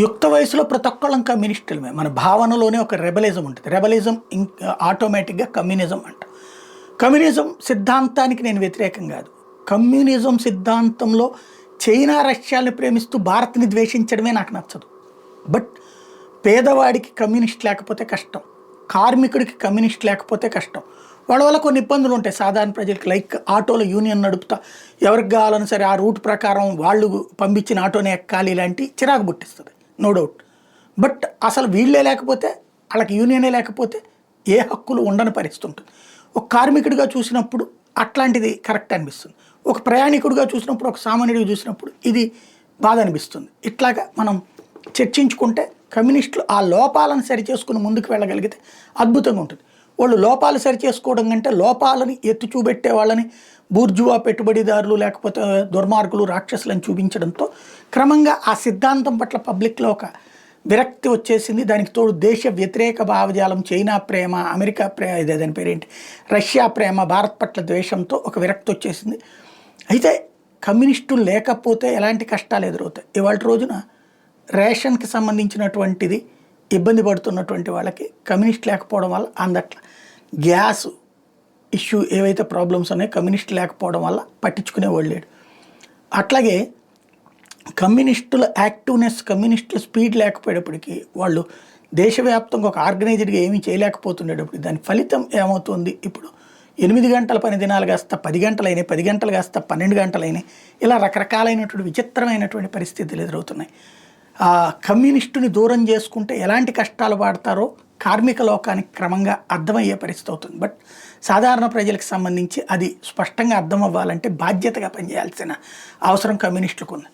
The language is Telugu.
యుక్త వయసులో ప్రతి ఒక్కళ్ళం కమ్యూనిస్టులమే. మన భావనలోనే ఒక రెబలిజం ఉంటుంది. రెబలిజం ఆటోమేటిక్గా కమ్యూనిజం అంట. కమ్యూనిజం సిద్ధాంతానికి నేను వ్యతిరేకం కాదు. కమ్యూనిజం సిద్ధాంతంలో చైనా రష్యాని ప్రేమిస్తూ భారత్ని ద్వేషించడమే నాకు నచ్చదు. బట్ పేదవాడికి కమ్యూనిస్ట్ లేకపోతే కష్టం, కార్మికుడికి కమ్యూనిస్ట్ లేకపోతే కష్టం. వాళ్ళ వల్ల కొన్ని ఇబ్బందులు ఉంటాయి సాధారణ ప్రజలకి. లైక్ ఆటోలో యూనియన్ నడుపుతా ఎవరికి కావాలని సరే ఆ రూట్ ప్రకారం వాళ్ళు పంపించిన ఆటోనే ఎక్కాలి, ఇలాంటి చిరాకు పుట్టిస్తుంది, నో డౌట్. బట్ అసలు వీళ్ళే లేకపోతే, వాళ్ళకి యూనియనే లేకపోతే ఏ హక్కులు ఉండని పరిస్థితి ఉంటుంది. ఒక కార్మికుడిగా చూసినప్పుడు అట్లాంటిది కరెక్ట్ అనిపిస్తుంది. ఒక ప్రయాణికుడిగా చూసినప్పుడు, ఒక సామాన్యుడిగా చూసినప్పుడు ఇది బాధ అనిపిస్తుంది. ఇట్లాగా మనం చర్చించుకుంటే కమ్యూనిస్టులు ఆ లోపాలను సరిచేసుకుని ముందుకు వెళ్ళగలిగితే అద్భుతంగా ఉంటుంది. వాళ్ళు లోపాలు సరిచేసుకోవడం కంటే లోపాలని ఎత్తి చూపెట్టే వాళ్ళని బూర్జువా పెట్టుబడిదారులు లేకపోతే దుర్మార్గులు రాక్షసులను చూపించడంతో క్రమంగా ఆ సిద్ధాంతం పట్ల పబ్లిక్లో ఒక విరక్తి వచ్చేసింది. దానికి తోడు దేశ వ్యతిరేక భావజాలం, చైనా ప్రేమ, అమెరికా ఇదే దాని పేరేంటి, రష్యా ప్రేమ, భారత్ పట్ల ద్వేషంతో ఒక విరక్తి వచ్చేసింది. అయితే కమ్యూనిస్టులు లేకపోతే ఎలాంటి కష్టాలు ఎదురవుతాయి. ఇవాళ రోజున రేషన్కి సంబంధించినటువంటిది ఇబ్బంది పడుతున్నటువంటి వాళ్ళకి కమ్యూనిస్ట్ లేకపోవడం వల్ల అందట్ల. గ్యాస్ ఇష్యూ ఏవైతే ప్రాబ్లమ్స్ ఉన్నాయో కమ్యూనిస్ట్ లేకపోవడం వల్ల పట్టించుకునేవాళ్ళు లేడు. అట్లాగే కమ్యూనిస్టుల యాక్టివ్నెస్, కమ్యూనిస్టుల స్పీడ్ లేకపోయేటప్పటికీ వాళ్ళు దేశవ్యాప్తంగా ఒక ఆర్గనైజ్డ్గా ఏమీ చేయలేకపోతుండేటప్పుడు దాని ఫలితం ఏమవుతుంది, ఇప్పుడు 8 గంటల పని దినాలు కాస్త 10 గంటలైనాయి, 10 గంటలు కాస్త 12 గంటలైనాయి. ఇలా రకరకాలైనటువంటి విచిత్రమైనటువంటి పరిస్థితులు ఎదురవుతున్నాయి. కమ్యూనిస్టుని దూరం చేసుకుంటే ఎలాంటి కష్టాలు పడతారో కార్మిక లోకానికి క్రమంగా అర్థమయ్యే పరిస్థితి అవుతుంది. బట్ సాధారణ ప్రజలకు సంబంధించి అది స్పష్టంగా అర్థం అవ్వాలంటే బాధ్యతగా పనిచేయాల్సిన అవసరం కమ్యూనిస్టులకు ఉంది.